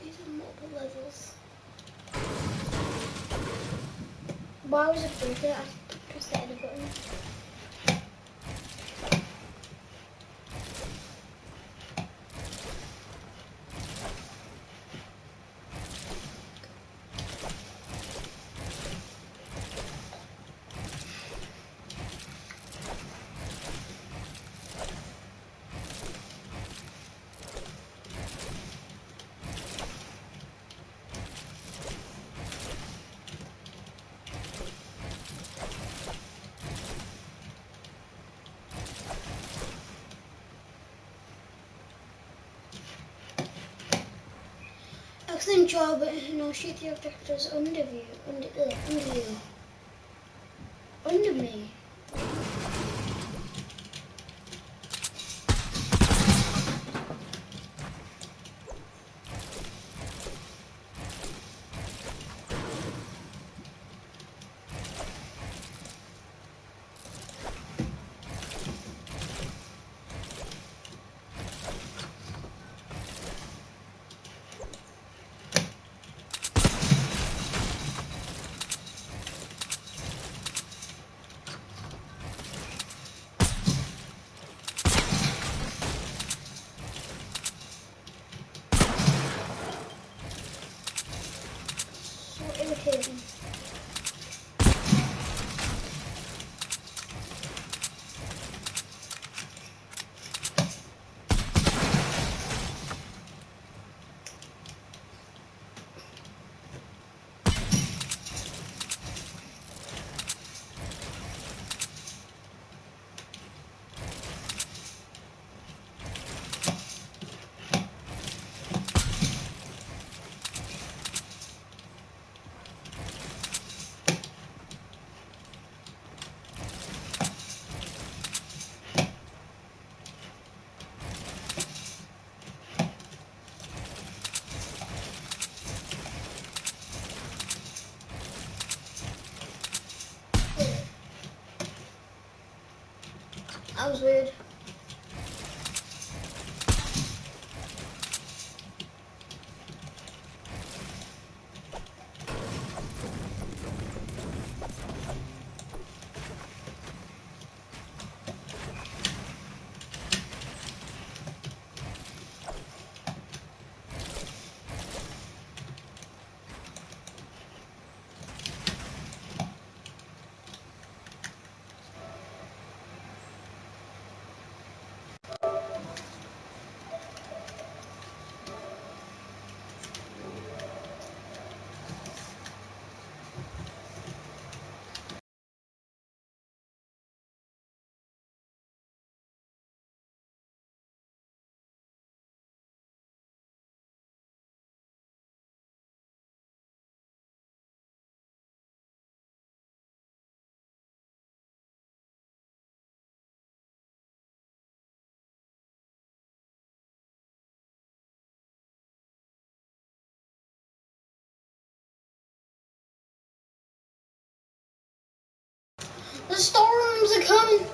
These are multiple levels. Why was it breaking? I pressed the edit button. Excellent job, no shoot the objectives under you, under you. Under me. So irritating. That was weird. The storms are coming.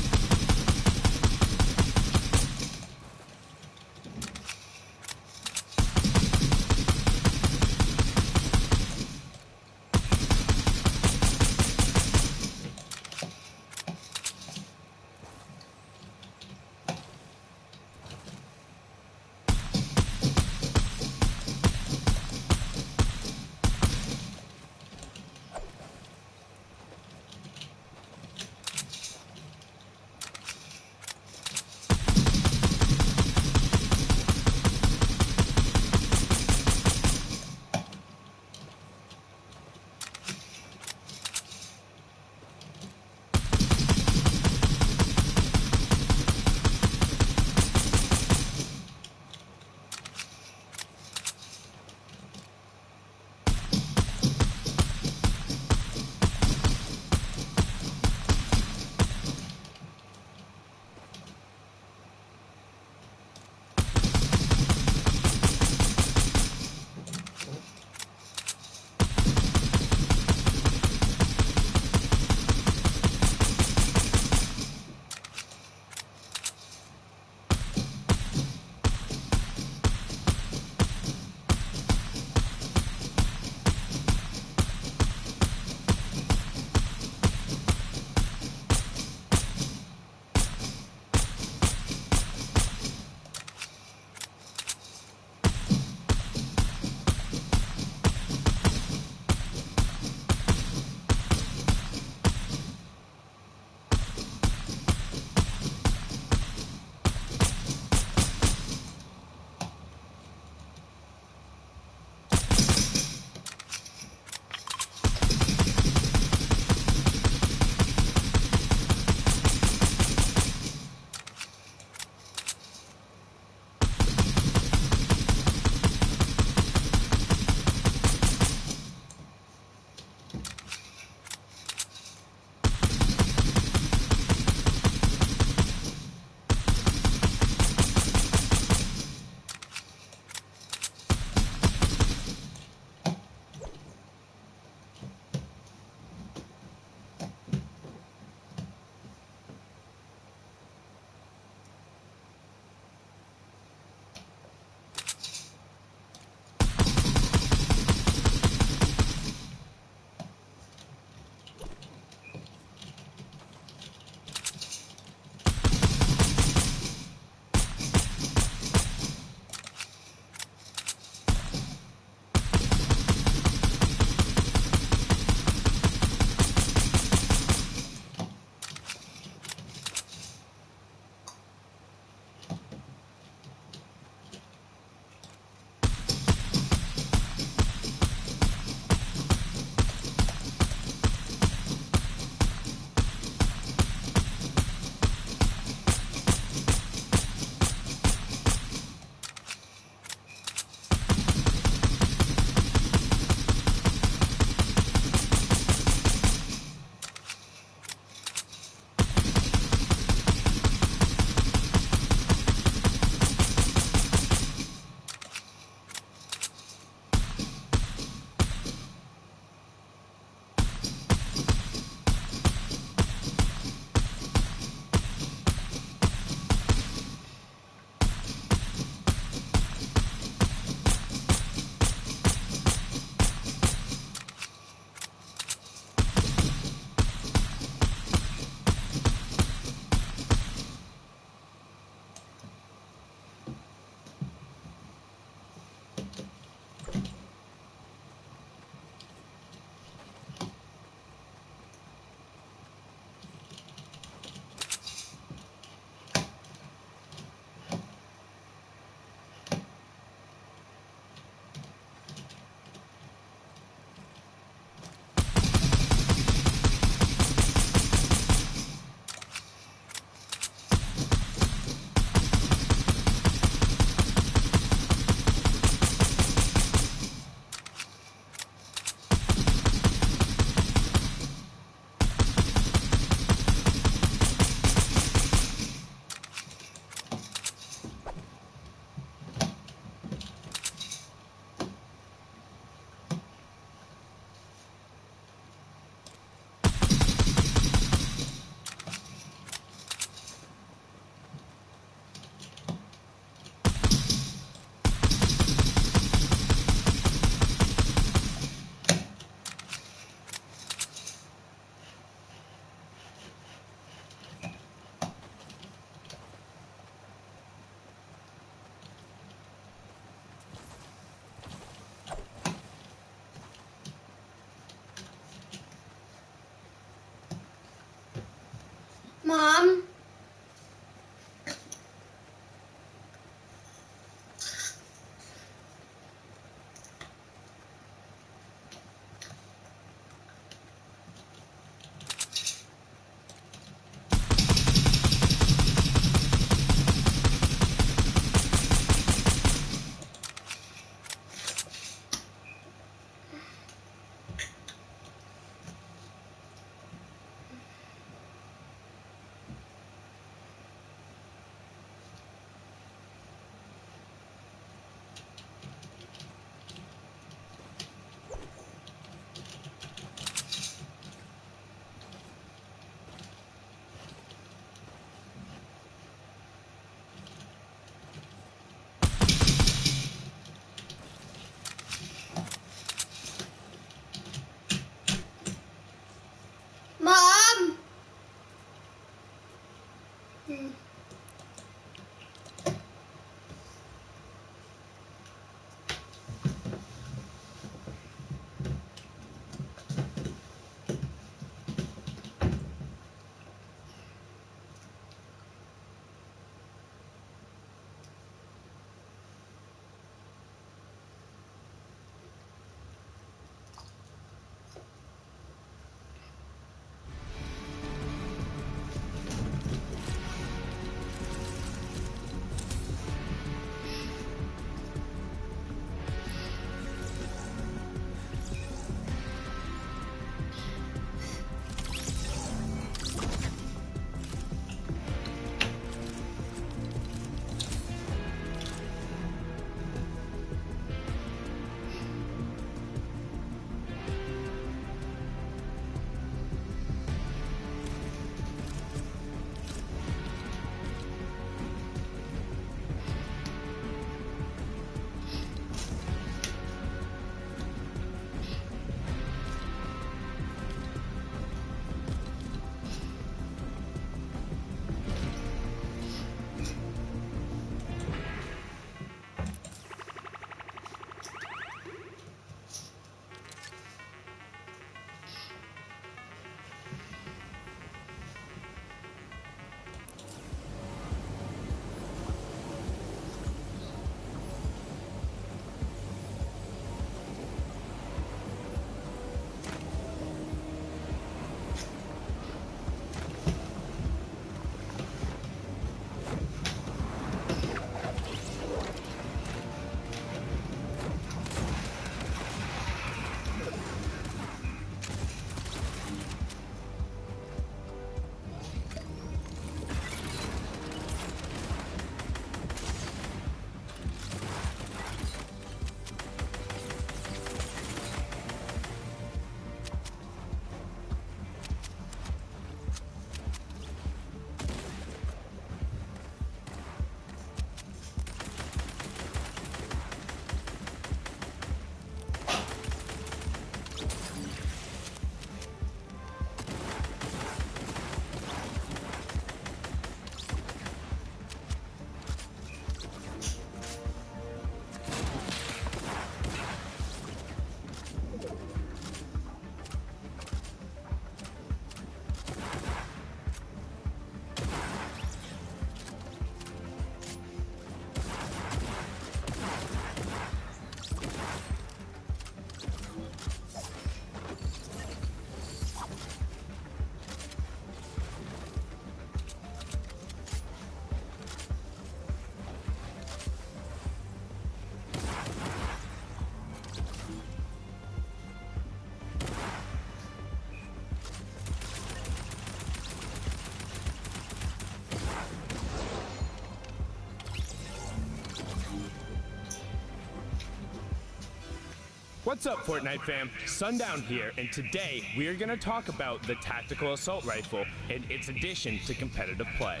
What's up, Fortnite fam? Sundown here, and today we're going to talk about the Tactical Assault Rifle and its addition to competitive play.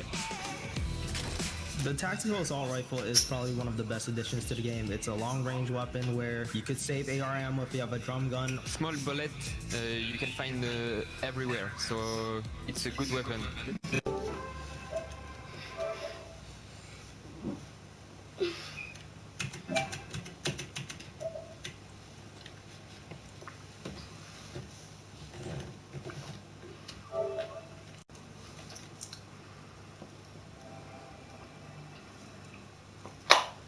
The Tactical Assault Rifle is probably one of the best additions to the game. It's a long-range weapon where you could save AR ammo if you have a drum gun. Small bullet you can find everywhere, so it's a good weapon.